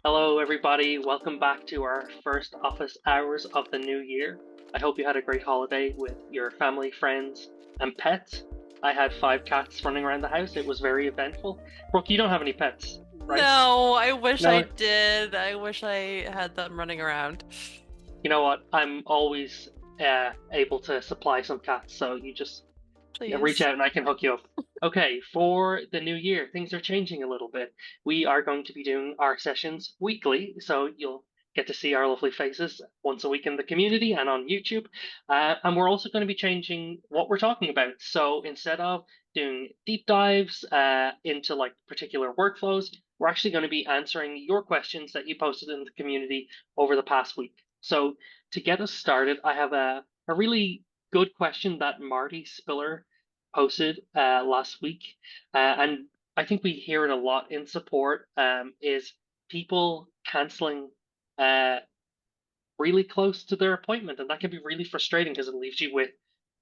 Hello, everybody. Welcome back to our first office hours of the new year. I hope you had a great holiday with your family, friends, and pets. I had 5 cats running around the house. It was very eventful. Brooke, you don't have any pets, right? No, I wish I No, did. I wish I had them running around. you know what? I'm always able to supply some cats, so you just reach Please. out and I can hook you up. Okay, for the new year, things are changing a little bit. We are going to be doing our sessions weekly, so you'll get to see our lovely faces once a week in the community and on YouTube. And we're also going to be changing what we're talking about. So instead of doing deep dives into like particular workflows, we're actually going to be answering your questions that you posted in the community over the past week. So to get us started, I have a really good question that Marty Spiller posted last week, and I think we hear it a lot in support. Is people canceling uh, really close to their appointment, and that can be really frustrating because it leaves you with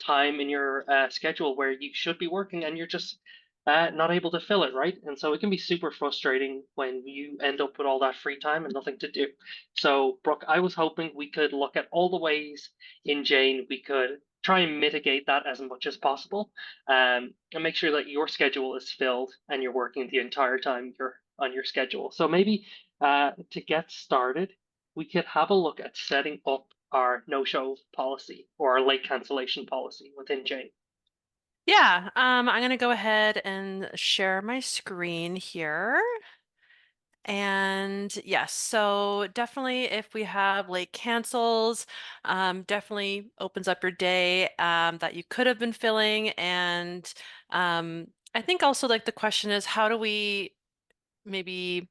time in your schedule where you should be working and you're just not able to fill it, right? And so it can be super frustrating when you end up with all that free time and nothing to do. So, Brooke, I was hoping we could look at all the ways in Jane we could try and mitigate that as much as possible, and make sure that your schedule is filled and you're working the entire time you're on your schedule. So maybe to get started, we could have a look at setting up our no-show policy or our late cancellation policy within Jane. Yeah, I'm gonna go ahead and share my screen here. And yes, so definitely if we have late cancels, definitely opens up your day that you could have been filling. And I think also like the question is how do we maybe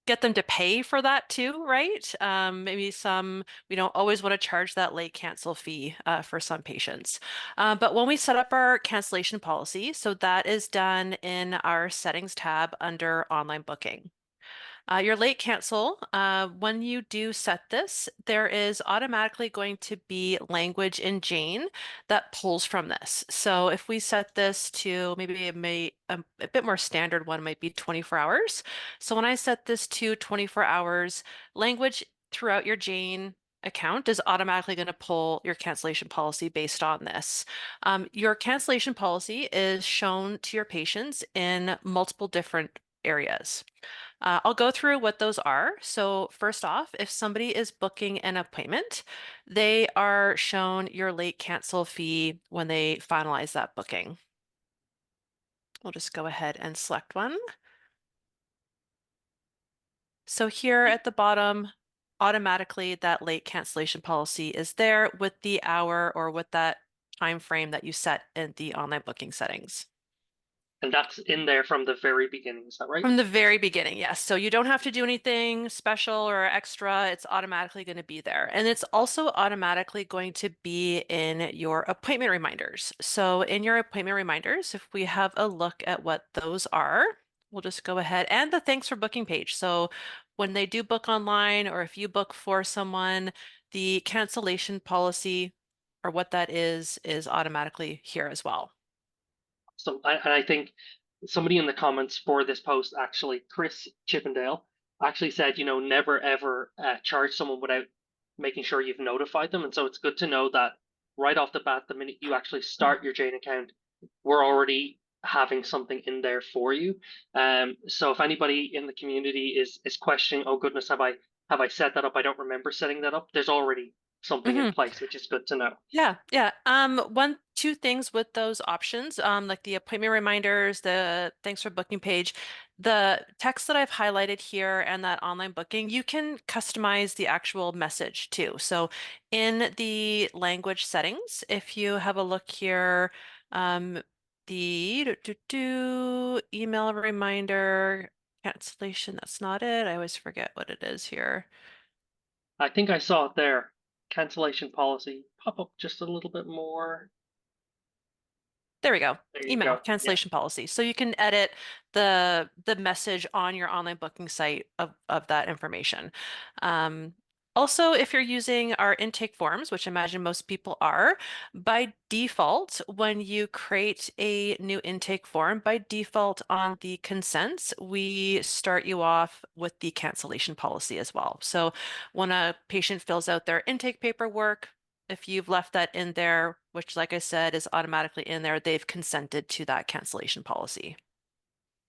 get them to pay for that too, right? Maybe some, we don't always want to charge that late cancel fee for some patients. But when we set up our cancellation policy, so that is done in our settings tab under online booking. Your late cancel, when you do set this, there is automatically going to be language in Jane that pulls from this. So if we set this to maybe a bit more standard one might be 24 hours. So when I set this to 24 hours, language throughout your Jane account is automatically going to pull your cancellation policy based on this. Your cancellation policy is shown to your patients in multiple different areas. I'll go through what those are. So first off, if somebody is booking an appointment, they are shown your late cancel fee when they finalize that booking. We'll just go ahead and select one. So here at the bottom, automatically that late cancellation policy is there with the hour or with that time frame that you set in the online booking settings. And that's in there from the very beginning, is that right? From the very beginning, yes. So you don't have to do anything special or extra. It's automatically going to be there. And it's also automatically going to be in your appointment reminders. So in your appointment reminders, if we have a look at what those are, we'll just go ahead and the thanks for booking page. So when they do book online or if you book for someone, the cancellation policy or what that is automatically here as well. So, and I think somebody in the comments for this post, actually, Chris Chippendale, actually said, never ever charge someone without making sure you've notified them. And so it's good to know that right off the bat, the minute you actually start your Jane account, we're already having something in there for you. So if anybody in the community is questioning, oh goodness, have I set that up? I don't remember setting that up. There's already something in Mhm. place, which is good to know. Yeah, yeah. Two things with those options, like the appointment reminders, the thanks for booking page, the text that I've highlighted here and that online booking, you can customize the actual message too. So in the language settings, if you have a look here, um, the email reminder, cancellation, that's not it. I always forget what it is here. I think I saw it there. Cancellation policy. Pop up just a little bit more. There we go. There you Email go. Yeah. cancellation policy. So you can edit the message on your online booking site of that information. Um, Also, if you're using our intake forms, which I imagine most people are, by default, when you create a new intake form, by default on the consents, we start you off with the cancellation policy as well. So when a patient fills out their intake paperwork, if you've left that in there, which, like I said, is automatically in there, they've consented to that cancellation policy.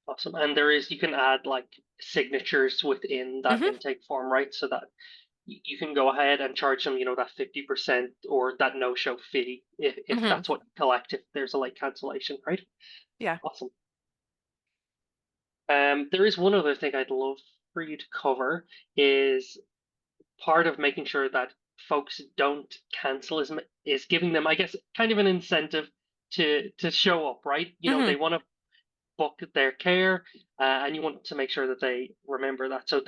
Awesome. And there is, you can add like signatures within that Hmm. intake form, right? So that you can go ahead and charge them, that 50% or that no-show fee if Hmm. that's what you collect, if there's a late cancellation, right? Yeah. Awesome. There is one other thing I'd love for you to cover is part of making sure that folks don't cancel is giving them, I guess, kind of an incentive to show up, right? Hmm. They want to book their care, and you want to make sure that they remember that. So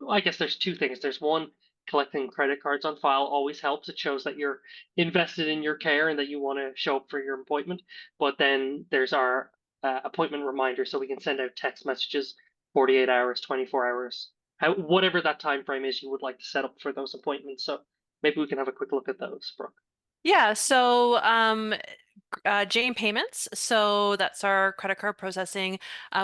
I guess there's two things. There's one, collecting credit cards on file always helps. It shows that you're invested in your care and that you want to show up for your appointment. But then there's our appointment reminder, so we can send out text messages 48 hours, 24 hours, whatever that time frame is you would like to set up for those appointments. So maybe we can have a quick look at those, Brooke. Yeah, so Jane Payments. So that's our credit card processing.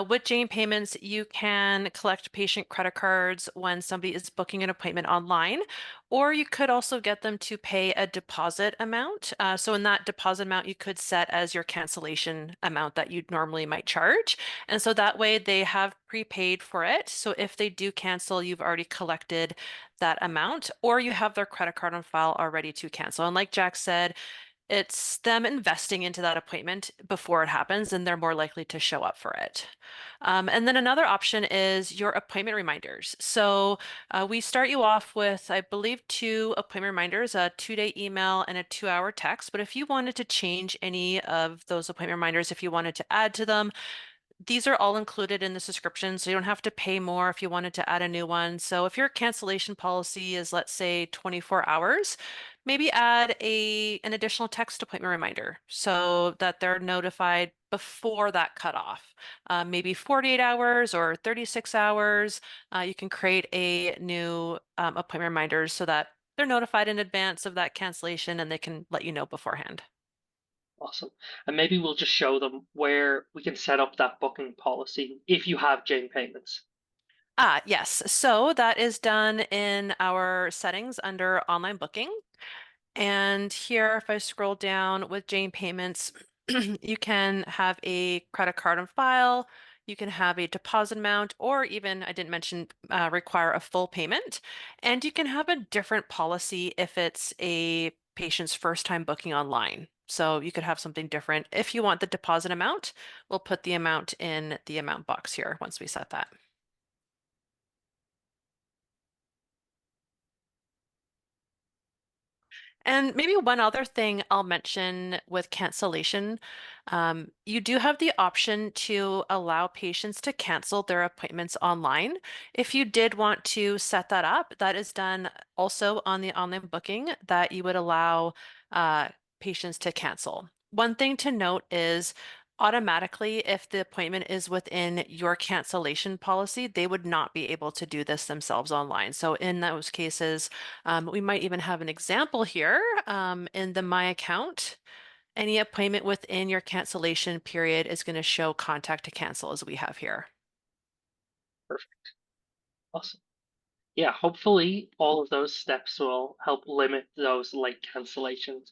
With Jane Payments, you can collect patient credit cards when somebody is booking an appointment online, or you could also get them to pay a deposit amount. So in that deposit amount, you could set as your cancellation amount that you normally might charge. And so that way they have prepaid for it. So if they do cancel, you've already collected that amount, or you have their credit card on file already to cancel. And like Jack said, it's them investing into that appointment before it happens, and they're more likely to show up for it. And then another option is your appointment reminders. So we start you off with, I believe, two appointment reminders, a 2-day email and a 2-hour text. But if you wanted to change any of those appointment reminders, if you wanted to add to them, these are all included in the subscription, so you don't have to pay more if you wanted to add a new one. So if your cancellation policy is, let's say, 24 hours, maybe add an additional text appointment reminder so that they're notified before that cutoff. Maybe 48 hours or 36 hours. You can create a new appointment reminder so that they're notified in advance of that cancellation and they can let you know beforehand. Awesome. And maybe we'll just show them where we can set up that booking policy if you have Jane payments. Yes. So that is done in our settings under online booking. And here, if I scroll down with Jane Payments, you can have a credit card on file. You can have a deposit amount, or even, I didn't mention, require a full payment. And you can have a different policy if it's a patient's first time booking online. So you could have something different. If you want the deposit amount, we'll put the amount in the amount box here once we set that. And maybe one other thing I'll mention with cancellation, you do have the option to allow patients to cancel their appointments online. If you did want to set that up, that is done also on the online booking that you would allow patients to cancel. One thing to note is automatically, if the appointment is within your cancellation policy, they would not be able to do this themselves online. So in those cases, we might even have an example here in the My Account. Any appointment within your cancellation period is going to show contact to cancel as we have here. Perfect. Awesome. Yeah, hopefully all of those steps will help limit those late cancellations.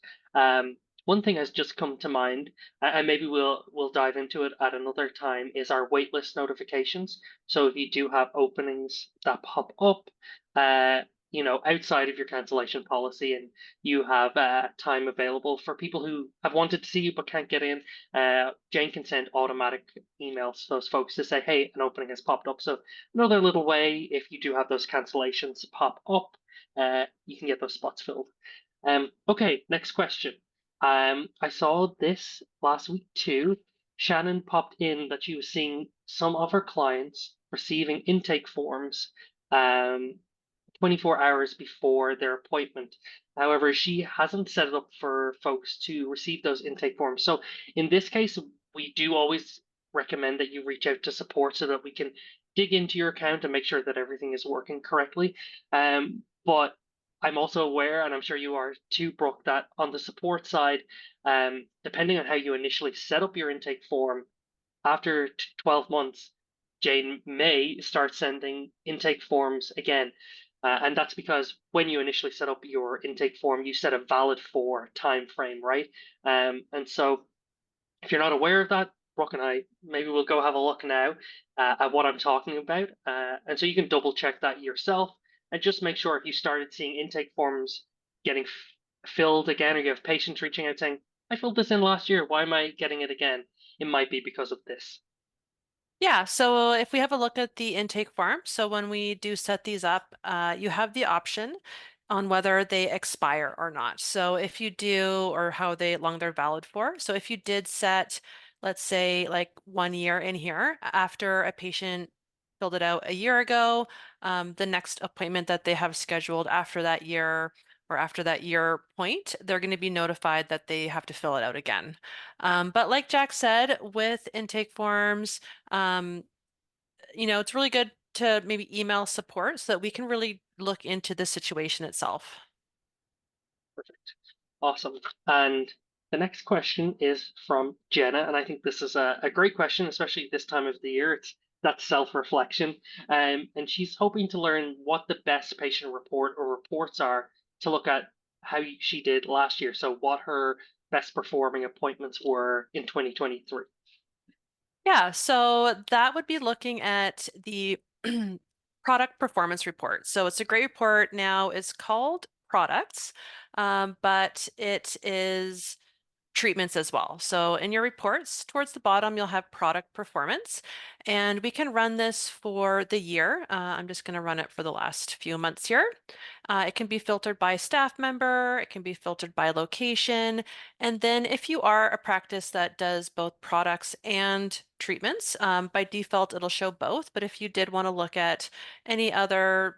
One thing has just come to mind, and maybe we'll dive into it at another time, is our waitlist notifications. So if you do have openings that pop up, uh, outside of your cancellation policy, and you have time available for people who have wanted to see you but can't get in, Jane can send automatic emails to those folks to say, "Hey, an opening has popped up." So another little way, if you do have those cancellations pop up, you can get those spots filled. Okay, next question. I saw this last week too. Shannon popped in that she was seeing some of her clients receiving intake forms 24 hours before their appointment. However, she hasn't set it up for folks to receive those intake forms. So in this case, we do always recommend that you reach out to support so that we can dig into your account and make sure that everything is working correctly. But I'm also aware, and I'm sure you are too, Brooke, that on the support side, depending on how you initially set up your intake form, after 12 months, Jane may start sending intake forms again. And that's because when you initially set up your intake form, you set a valid for time frame, right? And so if you're not aware of that, Brooke and I, maybe we'll go have a look now at what I'm talking about. And so you can double check that yourself and just make sure if you started seeing intake forms getting filled again, or you have patients reaching out saying, I filled this in last year, why am I getting it again? It might be because of this. Yeah, so if we have a look at the intake form, so when we do set these up, you have the option on whether they expire or not. So if you do, or how long they're valid for. So if you did set, let's say, like 1 year in here, after a patient filled it out a year ago, the next appointment that they have scheduled after that year or after that year point, they're going to be notified that they have to fill it out again. But like Jack said, with intake forms, um, it's really good to maybe email support so that we can really look into the situation itself. Perfect. Awesome. And the next question is from Jenna, and I think this is a great question, especially this time of the year. It's that self-reflection. And she's hoping to learn what the best patient report or reports are to look at how she did last year. So what her best performing appointments were in 2023. Yeah, so that would be looking at the product performance report. So it's a great report now. It's called products, but it is treatments as well. So in your reports, towards the bottom, you'll have product performance, and we can run this for the year. I'm just going to run it for the last few months here. It can be filtered by staff member, it can be filtered by location, and then if you are a practice that does both products and treatments, by default, it'll show both. But if you did want to look at any other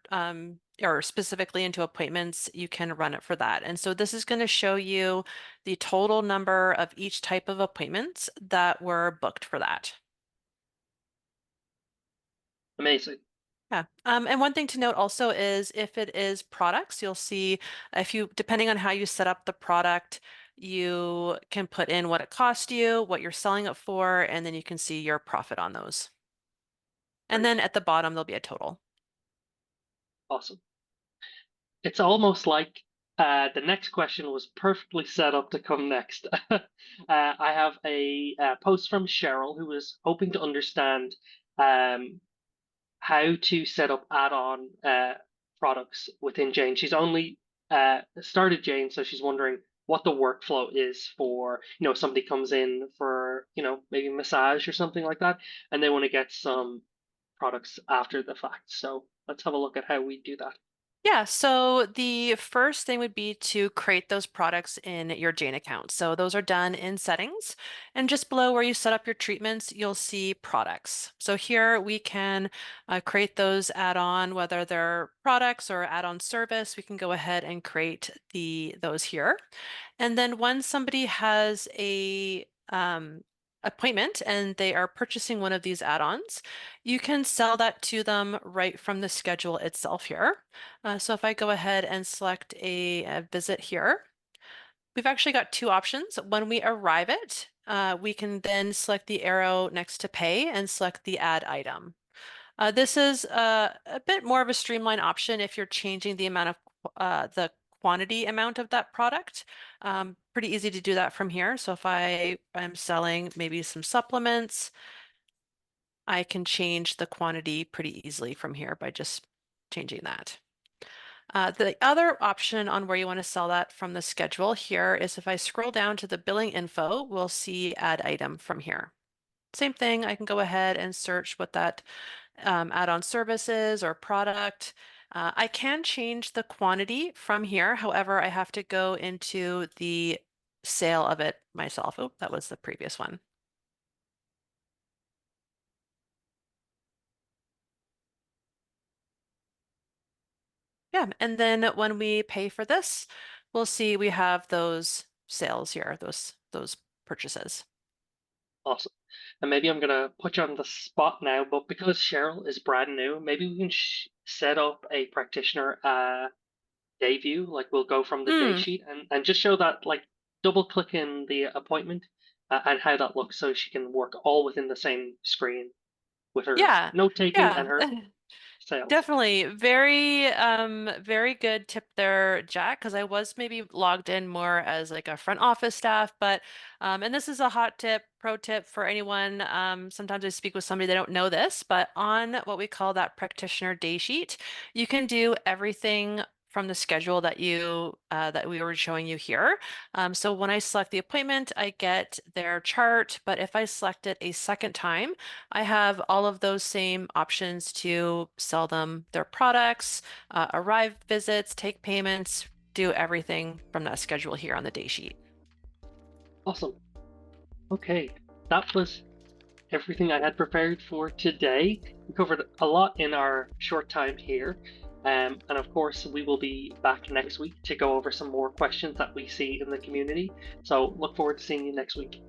or specifically into appointments, you can run it for that. And so this is going to show you the total number of each type of appointments that were booked for that. Amazing. Yeah. And one thing to note also is if it is products, you'll see if you, depending on how you set up the product, you can put in what it cost you, what you're selling it for, and then you can see your profit on those. And then Great. at the bottom, there'll be a total. Awesome. It's almost like the next question was perfectly set up to come next. I have a post from Cheryl who was hoping to understand um, how to set up add-on products within Jane. She's only started Jane, so she's wondering what the workflow is for, somebody comes in for, maybe massage or something like that, and they want to get some products after the fact. So let's have a look at how we do that. Yeah, so the first thing would be to create those products in your Jane account. So those are done in settings, and just below where you set up your treatments, you'll see products. So here we can create those add-on, whether they're products or add-on service, we can go ahead and create those here. And then when somebody has a appointment and they are purchasing one of these add-ons, you can sell that to them right from the schedule itself here. So if I go ahead and select a visit here, we've actually got two options. When we arrive it, we can then select the arrow next to pay and select the add item. This is a bit more of a streamlined option if you're changing the amount of the quantity amount of that product. Pretty easy to do that from here. So if I am selling maybe some supplements, I can change the quantity pretty easily from here by just changing that. The other option on where you want to sell that from the schedule here is if I scroll down to the billing info, we'll see add item from here. Same thing, I can go ahead and search what that add-on services or product. I can change the quantity from here. However, I have to go into the sale of it myself. Oh, that was the previous one. Yeah, and then when we pay for this, we'll see we have those sales here, those purchases. Awesome. And maybe I'm gonna put you on the spot now, but because Cheryl is brand new, maybe we can set up a practitioner day view. Like we'll go from the day Mm, sheet and just show that, like double click in the appointment and how that looks so she can work all within the same screen with her yeah, note taking and yeah. her sales. Definitely. Very good tip there, Jack, because I was maybe logged in more as like a front office staff, but and this is a hot tip, pro tip for anyone. Sometimes I speak with somebody they don't know this, but on what we call that practitioner day sheet, you can do everything from the schedule that we were showing you here. So when I select the appointment, I get their chart, but if I select it a second time, I have all of those same options to sell them their products, arrive visits, take payments, do everything from that schedule here on the day sheet. Awesome. Okay, that was everything I had prepared for today. We covered a lot in our short time here. And of course, we will be back next week to go over some more questions that we see in the community. So look forward to seeing you next week.